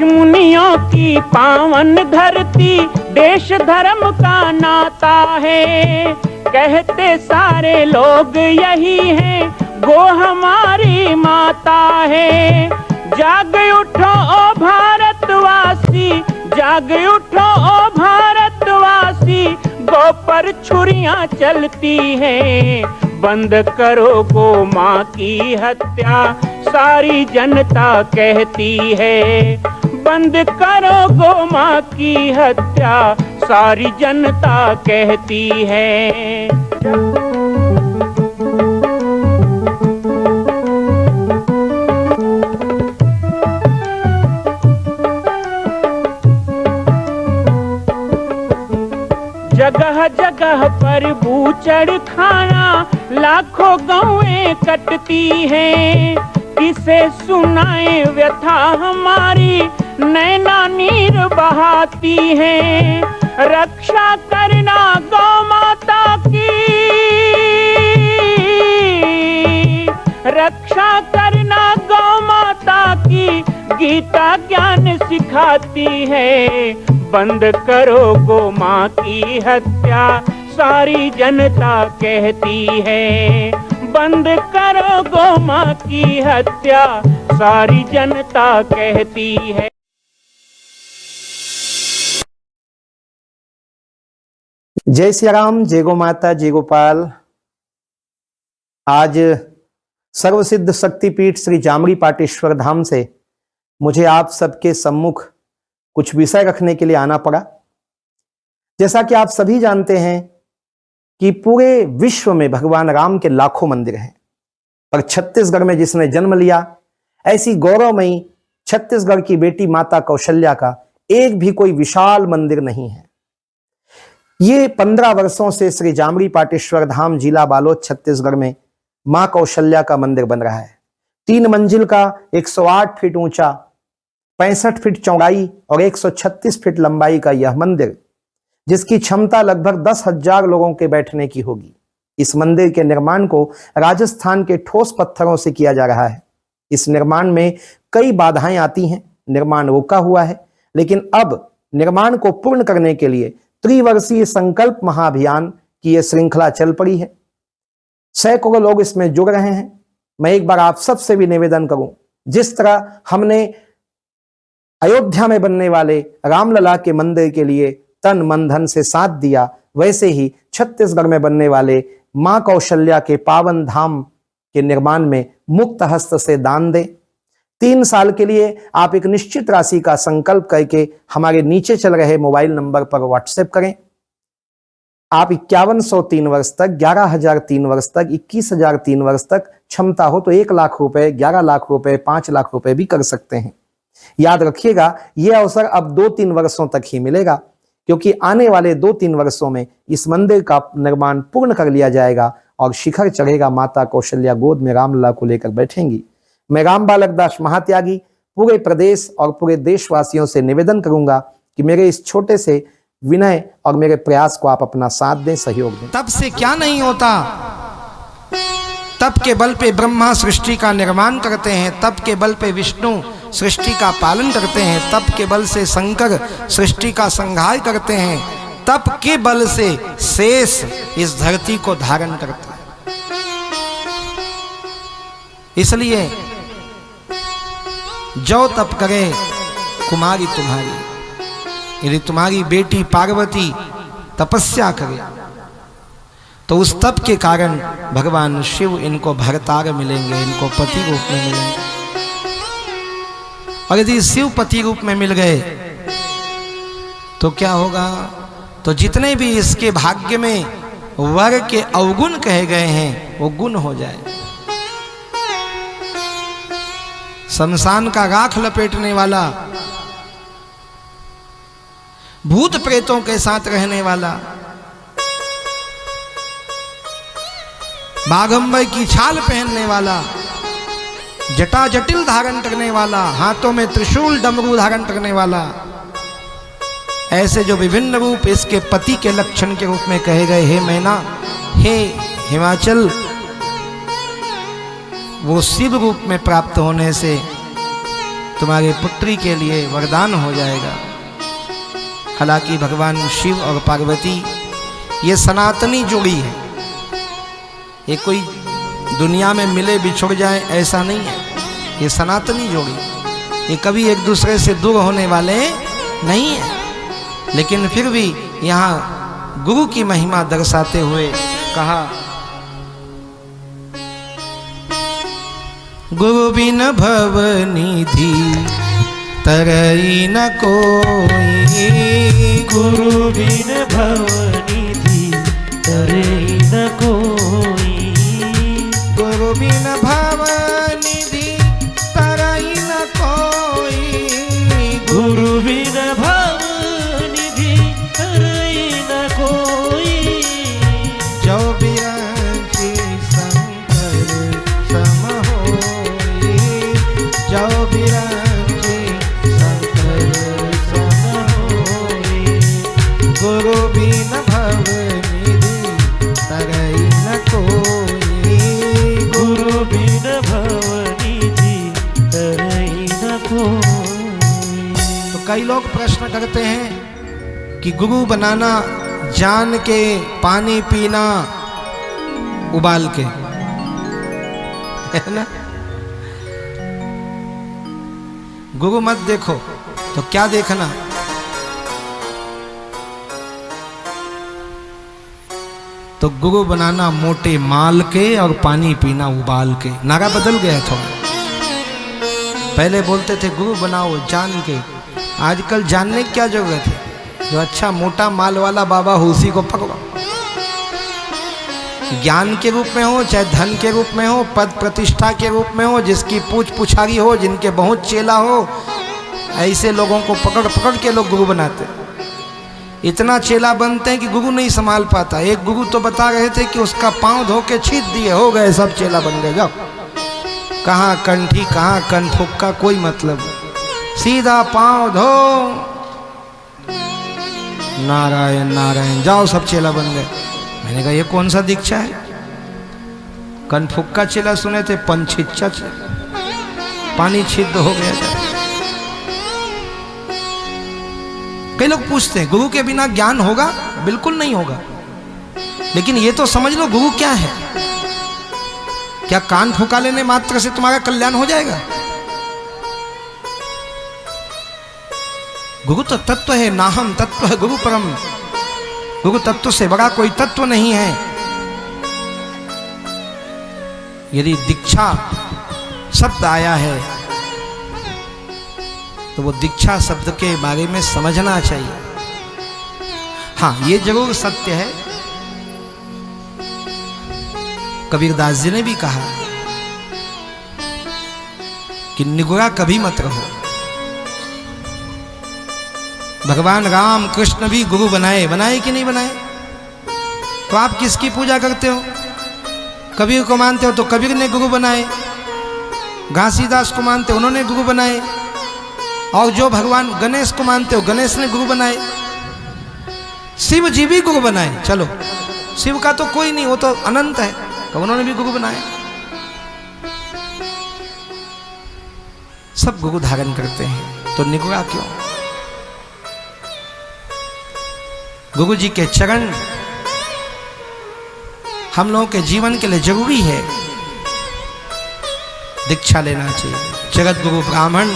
ऋषि मुनियों की पावन धरती, देश धर्म का नाता है। कहते सारे लोग यही हैं, गो हमारी माता है। जाग उठो ओ भारतवासी, जाग उठो ओ भारतवासी, गो पर छुरियां चलती हैं। बंद करो गो माँ की हत्या, सारी जनता कहती है। बंद करो गो माँ की हत्या, सारी जनता कहती है। जगह जगह पर बूचड़ खाना, लाखों गौएं कटती हैं। किसे सुनाए व्यथा हमारी, नैना नीर बहाती हैं। रक्षा करना गौ माता की, रक्षा करना गौ माता की, गीता ज्ञान सिखाती है। बंद करो गो माँ की हत्या, सारी जनता कहती है। बंद करो गो माँ की हत्या, सारी जनता कहती है। जय श्री राम, जय गो माता, जय गोपाल। आज सर्वसिद्ध शक्तिपीठ श्री जामरी पाटेश्वर धाम से मुझे आप सबके सम्मुख कुछ विषय रखने के लिए आना पड़ा। जैसा कि आप सभी जानते हैं कि पूरे विश्व में भगवान राम के लाखों मंदिर हैं, पर छत्तीसगढ़ में जिसने जन्म लिया, ऐसी गौरवमयी छत्तीसगढ़ की बेटी माता कौशल्या का एक भी कोई विशाल मंदिर नहीं है। ये 15 वर्षों से श्री जामरी पाटेश्वर धाम, जिला बालोद, छत्तीसगढ़ में मां कौशल्या का मंदिर बन रहा है। 3 मंजिल का 108 फीट ऊंचा, 65 फीट चौड़ाई और 136 फीट लंबाई का यह मंदिर, जिसकी क्षमता लगभग 10,000 लोगों के बैठने की होगी। इस मंदिर के निर्माण को राजस्थान के ठोस पत्थरों से किया जा रहा है। इस निर्माण में कई बाधाएं आती हैं, निर्माण रुका हुआ है, लेकिन अब निर्माण को पूर्ण करने के लिए त्रिवर्षीय संकल्प महाअभियान की यह श्रृंखला चल पड़ी है। सैकड़ों लोग इसमें जुड़ रहे हैं। मैं एक बार आप सबसे भी निवेदन करूं, जिस तरह हमने अयोध्या में बनने वाले रामलला के मंदिर के लिए तन मन धन से साथ दिया, वैसे ही छत्तीसगढ़ में बनने वाले मां कौशल्या के पावन धाम के निर्माण में मुक्त हस्त से दान दें। 3 साल के लिए आप एक निश्चित राशि का संकल्प करके हमारे नीचे चल रहे मोबाइल नंबर पर व्हाट्सएप करें। आप 5103 वर्ष तक, 11,003 वर्ष तक, 21,003 वर्ष तक, क्षमता हो तो 1 लाख रुपए, 11 लाख रुपए, 5 लाख रुपए भी कर सकते हैं। याद रखिएगा, यह अवसर अब 2-3 वर्षों तक ही मिलेगा, क्योंकि आने वाले 2-3 वर्षों में इस मंदिर का निर्माण पूर्ण कर लिया जाएगा और शिखर चढ़ेगा। माता कौशल्या गोद में रामलला को लेकर बैठेंगी। मैं राम बालक दास महात्यागी पूरे प्रदेश और पूरे देशवासियों से निवेदन करूंगा कि मेरे इस छोटे से विनय और मेरे प्रयास को आप अपना साथ दें, सहयोग दें। तप से क्या नहीं होता, तप के बल पे ब्रह्मा सृष्टि का निर्माण करते हैं, तप के बल पे विष्णु सृष्टि का पालन करते हैं, तप के बल से शंकर सृष्टि का संहार करते हैं, तप के बल से शेष इस धरती को धारण करता है। इसलिए जो तप करे कुमारी तुम्हारी, यदि तुम्हारी बेटी पार्वती तपस्या करे तो उस तप के कारण भगवान शिव इनको भरतार मिलेंगे, इनको पति रूप में मिलेंगे। और यदि शिव पति रूप में मिल गए तो क्या होगा, तो जितने भी इसके भाग्य में वर के अवगुण कहे गए हैं वो गुण हो जाए। शमशान का राख लपेटने वाला, भूत प्रेतों के साथ रहने वाला, बाघंबर की छाल पहनने वाला, जटा जटिल धारण करने वाला, हाथों में त्रिशूल डमरू धारण करने वाला, ऐसे जो विभिन्न रूप इसके पति के लक्षण के रूप में कहे गए, हे मैना, हे हिमाचल, वो शिव रूप में प्राप्त होने से तुम्हारे पुत्री के लिए वरदान हो जाएगा। हालांकि भगवान शिव और पार्वती ये सनातनी जोड़ी है, ये कोई दुनिया में मिले बिछुड़ जाए ऐसा नहीं है, ये सनातनी जोड़ी, ये कभी एक दूसरे से दूर होने वाले नहीं है। लेकिन फिर भी यहाँ गुरु की महिमा दर्शाते हुए कहा, गुरु बिन भव निधि तरई न कोई, गुरु बिन भव निधि तरई न कोई, गुरु बिन भव निधि तरई न कोई, गुरु बिन भव निधि तरई न कोई, जो बिरंची शंकर सम होई, जो बिरंची शंकर सम होई, गुरु बिन भव निधि तरई न कोई, गुरु बिन भव निधि तरई न कोई। तो कई लोग प्रश्न करते हैं कि गुरु बनाना जान के पानी पीना उबाल के, है ना? गुरु मत देखो तो क्या देखना? तो गुरु बनाना मोटे माल के और पानी पीना उबाल के। नारा बदल गया है थोड़ा, पहले बोलते थे गुरु बनाओ जान के, आजकल जानने की क्या जरूरत है? जो अच्छा मोटा माल वाला बाबा हो उसी को पकड़ो। ज्ञान के रूप में हो चाहे धन के रूप में हो, पद प्रतिष्ठा के रूप में हो, जिसकी पूछ पुछारी हो, जिनके बहुत चेला हो, ऐसे लोगों को पकड़ पकड़ के लोग गुरु बनाते। इतना चेला बनते हैं कि गुरु नहीं संभाल पाता। एक गुरु तो बता रहे थे कि उसका पांव धो के छीट दिए, हो गए सब चेला बन गए। जाओ, कहाँ कंठी कहाँ कनफुक का कोई मतलब, सीधा पांव धो, नारायण नारायण, जाओ सब चेला बन गए। मैंने कहा ये कौन सा दीक्षा है? कनफुक्का चेला सुने थे, पंछिच्चा पानी छिद्र हो गया था। कई लोग पूछते हैं गुरु के बिना ज्ञान होगा? बिल्कुल नहीं होगा। लेकिन ये तो समझ लो गुरु क्या है। क्या कान फुका लेने मात्र से तुम्हारा कल्याण हो जाएगा? गुरु तो तत्व है, नाहम तत्व है गुरु परम। गुरु तत्व से बड़ा कोई तत्व नहीं है। यदि दीक्षा शब्द आया है तो वो दीक्षा शब्द के बारे में समझना चाहिए। हाँ, ये जरूर सत्य है, कबीरदास जी ने भी कहा कि निगुरा कभी मत रहो। भगवान राम कृष्ण भी गुरु बनाए, बनाए कि नहीं बनाए? तो आप किसकी पूजा करते हो? कबीर को मानते हो तो कबीर ने गुरु बनाए, घासीदास को मानते हो उन्होंने गुरु बनाए, और जो भगवान गणेश को मानते हो गणेश ने गुरु बनाए, शिव जी भी गुरु बनाए। चलो, शिव का तो कोई नहीं, वो तो अनंत है, तो उन्होंने भी गुरु बनाए। सब गुरु धारण करते हैं, तो निगुरा क्यों? गुरु जी के चरण हम लोगों के जीवन के लिए जरूरी है। दीक्षा लेना चाहिए। जगत गुरु ब्राह्मण,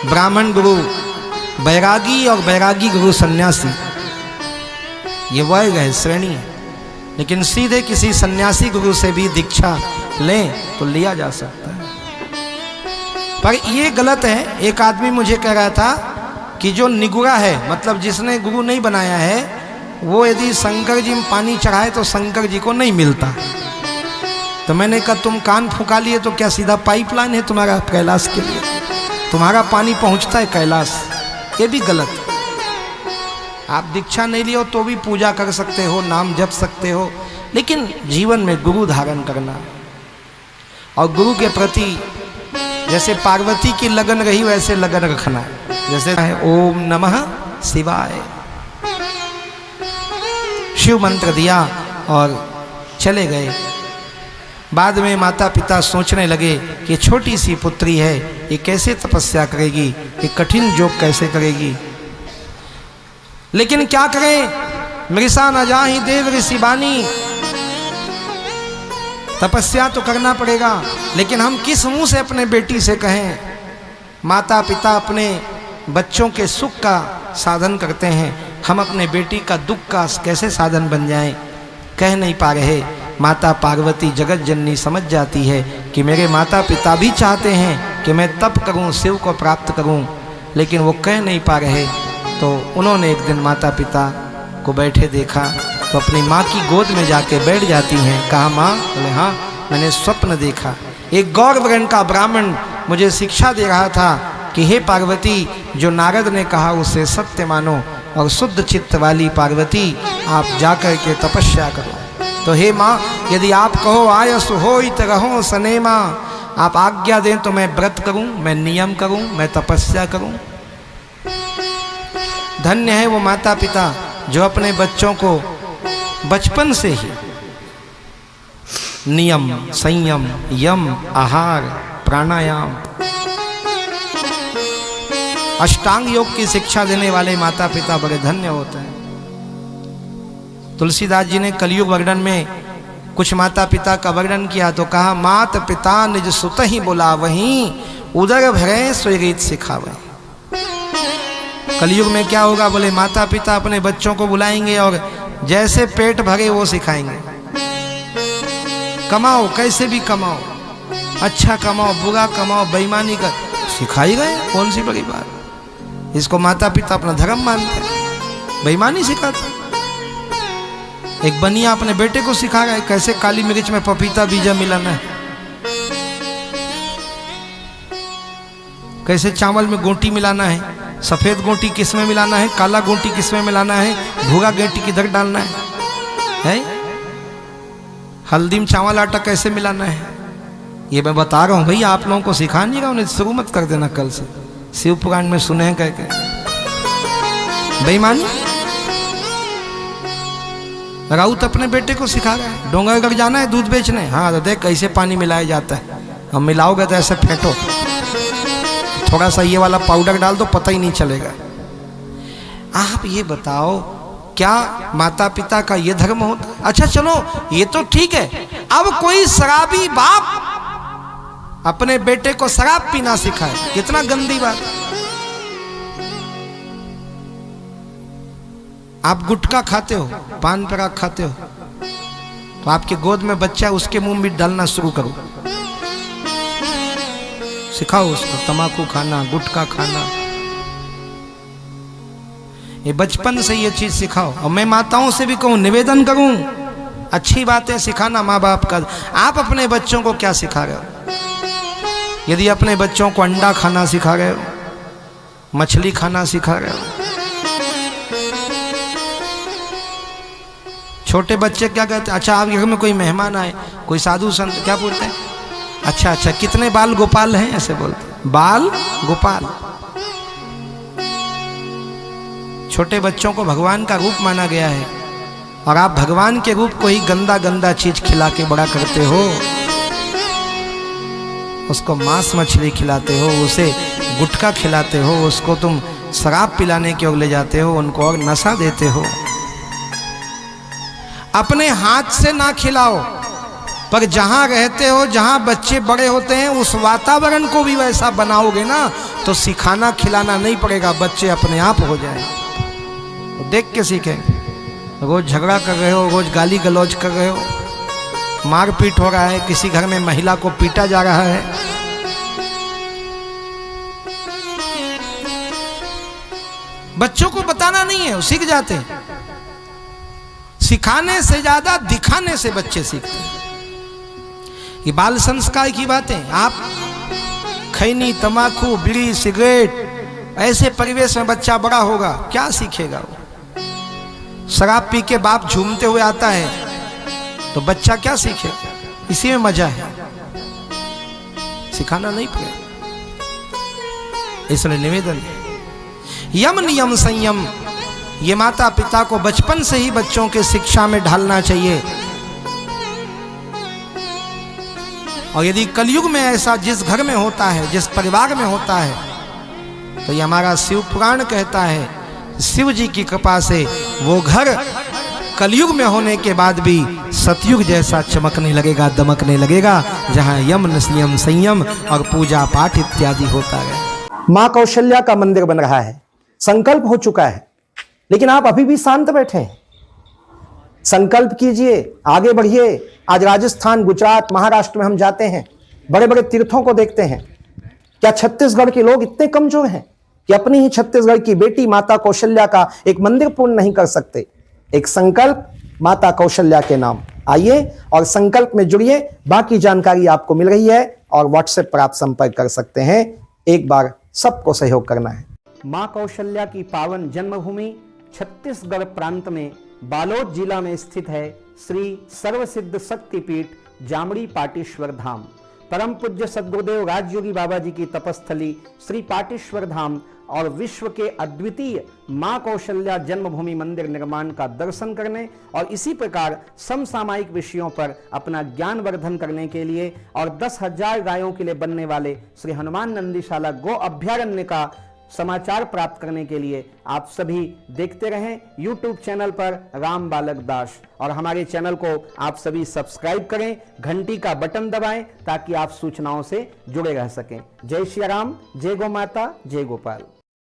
ब्राह्मण गुरु बैरागी, और बैरागी गुरु सन्यासी, ये वर्ग है, श्रेणी है। लेकिन सीधे किसी सन्यासी गुरु से भी दीक्षा लें तो लिया जा सकता है। पर ये गलत है। एक आदमी मुझे कह रहा था कि जो निगुरा है, मतलब जिसने गुरु नहीं बनाया है, वो यदि शंकर जी में पानी चढ़ाए तो शंकर जी को नहीं मिलता। तो मैंने कहा तुम कान फुका लिए तो क्या सीधा पाइपलाइन है तुम्हारा कैलाश के लिए? तुम्हारा पानी पहुंचता है कैलाश? ये भी गलत। आप दीक्षा नहीं लियो तो भी पूजा कर सकते हो, नाम जप सकते हो, लेकिन जीवन में गुरु धारण करना और गुरु के प्रति जैसे पार्वती की लगन रही वैसे लगन रखना। जैसे है ओम नमः शिवाय, शिव मंत्र दिया और चले गए। बाद में माता पिता सोचने लगे कि छोटी सी पुत्री है, ये कैसे तपस्या करेगी, ये कठिन योग कैसे करेगी। लेकिन क्या करें, मृषा न जाहि देव ऋषि बानी, तपस्या तो करना पड़ेगा। लेकिन हम किस मुंह से अपने बेटी से कहें। माता पिता अपने बच्चों के सुख का साधन करते हैं, हम अपने बेटी का दुख का कैसे साधन बन जाएं, कह नहीं पा रहे। माता पार्वती जगत जननी समझ जाती है कि मेरे माता पिता भी चाहते हैं कि मैं तप करूं, शिव को प्राप्त करूं, लेकिन वो कह नहीं पा रहे। तो उन्होंने एक दिन माता पिता को बैठे देखा तो अपनी माँ की गोद में जाके बैठ जाती हैं। कहा माँ? बोले हाँ, मैंने स्वप्न देखा, एक गौर वर्ण का ब्राह्मण मुझे शिक्षा दे रहा था कि हे पार्वती, जो नारद ने कहा उसे सत्य मानो और शुद्ध चित्त वाली पार्वती आप जाकर के तपस्या करो। तो हे माँ, यदि आप कहो आयस होइत रहो सनेमा, आप आज्ञा दें तो मैं व्रत करूं, मैं नियम करूं, मैं तपस्या करूं। धन्य है वो माता पिता जो अपने बच्चों को बचपन से ही नियम, संयम, यम, आहार, प्राणायाम, अष्टांग योग की शिक्षा देने वाले माता पिता बड़े धन्य होते हैं। तुलसीदास जी ने कलयुग वर्णन में कुछ माता पिता का वर्णन किया तो कहा, मात पिता निज सुत ही बोला वहीं, उदर भरे सोई रीत सिखावे। कलयुग में क्या होगा? बोले माता पिता अपने बच्चों को बुलाएंगे और जैसे पेट भरे वो सिखाएंगे। कमाओ, कैसे भी कमाओ, अच्छा कमाओ, बुरा कमाओ, बेईमानी कर, सिखाई गए, कौन सी बड़ी बात। इसको माता पिता अपना धर्म मानते हैं, बेईमानी सिखाते। एक बनिया अपने बेटे को सिखा रहा है कैसे काली मिर्च में पपीता बीजा मिलाना है, कैसे चावल में गोटी मिलाना है, सफेद गोटी किस में मिलाना है, काला गोटी किस में मिलाना है, भूरा गोटी किधर डालना है? हल्दी में चावल आटा कैसे मिलाना है, ये मैं बता रहा हूँ भैया, आप लोगों को सिखा नहीं रहा हूँ, शुरू मत कर देना कल से। शिव पुराण में सुने हैं कह के बेईमानी। राउत अपने बेटे को सिखा रहा है, डोंगरगढ़ जाना है दूध बेचने, हाँ तो देख कैसे पानी मिलाया जाता है, हम मिलाओगे तो ऐसे फेंटो, थोड़ा सा ये वाला पाउडर डाल दो, पता ही नहीं चलेगा। आप ये बताओ क्या माता पिता का ये धर्म होता? अच्छा चलो ये तो ठीक है, अब कोई शराबी बाप अपने बेटे को शराब पीना सिखाए, कितना गंदी बात। आप गुटखा खाते हो, पान पराग खाते हो, तो आपके गोद में बच्चा, उसके मुंह में डालना शुरू करो, सिखाओ उसको तंबाकू खाना, गुटखा खाना, ये बचपन से ये चीज सिखाओ। और मैं माताओं से भी कहूं, निवेदन करूं, अच्छी बातें सिखाना माँ बाप का। आप अपने बच्चों को क्या सिखा रहे हो? यदि अपने बच्चों को अंडा खाना सिखा रहे हो, मछली खाना सिखा रहे हो, छोटे बच्चे क्या कहते हैं? अच्छा आपके घर में कोई मेहमान आए, कोई साधु संत, क्या बोलते हैं? अच्छा अच्छा कितने बाल गोपाल हैं, ऐसे बोलते हैं, बाल गोपाल। छोटे बच्चों को भगवान का रूप माना गया है और आप भगवान के रूप को ही गंदा गंदा चीज खिला के बड़ा करते हो। उसको मांस मछली खिलाते हो, उसे गुटखा खिलाते हो, उसको तुम शराब पिलाने की ओर ले जाते हो, उनको और नशा देते हो। अपने हाथ से ना खिलाओ, पर जहां रहते हो, जहां बच्चे बड़े होते हैं, उस वातावरण को भी वैसा बनाओगे ना तो सिखाना खिलाना नहीं पड़ेगा, बच्चे अपने आप हो जाए। तो देख के सीखेंगे। रोज झगड़ा कर रहे हो, रोज गाली गलौज कर रहे हो, मारपीट हो रहा है, किसी घर में महिला को पीटा जा रहा है, बच्चों को बताना नहीं है, वो सीख जाते हैं। सिखाने से ज्यादा दिखाने से बच्चे सीखते हैं। ये बाल संस्कार की बातें। आप खैनी, तंबाकू, बीड़ी, सिगरेट, ऐसे परिवेश में बच्चा बड़ा होगा, क्या सीखेगा वो? शराब पी के बाप झूमते हुए आता है तो बच्चा क्या सीखे? इसी में मजा है, सिखाना नहीं पड़ेगा। इसलिए निवेदन है, यम नियम संयम, ये माता पिता को बचपन से ही बच्चों के शिक्षा में ढालना चाहिए। और यदि कलयुग में ऐसा जिस घर में होता है, जिस परिवार में होता है, तो ये हमारा शिव पुराण कहता है, शिव जी की कृपा से वो घर कलयुग में होने के बाद भी सतयुग जैसा चमकने लगेगा, दमकने लगेगा, जहां यम नियम संयम और पूजा पाठ इत्यादि होता है। मां कौशल्या का मंदिर बन रहा है, संकल्प हो चुका है, लेकिन आप अभी भी शांत बैठे हैं। संकल्प कीजिए, आगे बढ़िए। आज राजस्थान, गुजरात, महाराष्ट्र में हम जाते हैं, बड़े बड़े तीर्थों को देखते हैं। क्या छत्तीसगढ़ के लोग इतने कमजोर हैं कि अपनी ही छत्तीसगढ़ की बेटी माता कौशल्या का एक मंदिर पूर्ण नहीं कर सकते? एक संकल्प माता कौशल्या के नाम। आइए और संकल्प में जुड़िए। बाकी जानकारी आपको मिल रही है और व्हाट्सएप पर आप संपर्क कर सकते हैं। एक बार सबको सहयोग करना है। मां कौशल्या की पावन जन्मभूमि छत्तीसगढ़ प्रांत में बालोद जिला में स्थित है श्री सर्वसिद्ध शक्तिपीठ जामड़ी पाटेश्वर धाम। परम पूज्य सद्गुरुदेव राजयोगी बाबा जी की तपस्थली श्री पाटेश्वर धाम और विश्व के अद्वितीय मां कौशल्या जन्मभूमि मंदिर निर्माण का दर्शन करने और इसी प्रकार समसामयिक विषयों पर अपना ज्ञान वर्धन करने के लिए और 10,000 गायों के लिए बनने वाले श्री हनुमान नंदीशाला गो अभ्यारण्य का समाचार प्राप्त करने के लिए आप सभी देखते रहें YouTube चैनल पर राम बालक दास, और हमारे चैनल को आप सभी सब्सक्राइब करें, घंटी का बटन दबाएं ताकि आप सूचनाओं से जुड़े रह सकें। जय श्री राम, जय गौ माता, जय गोपाल।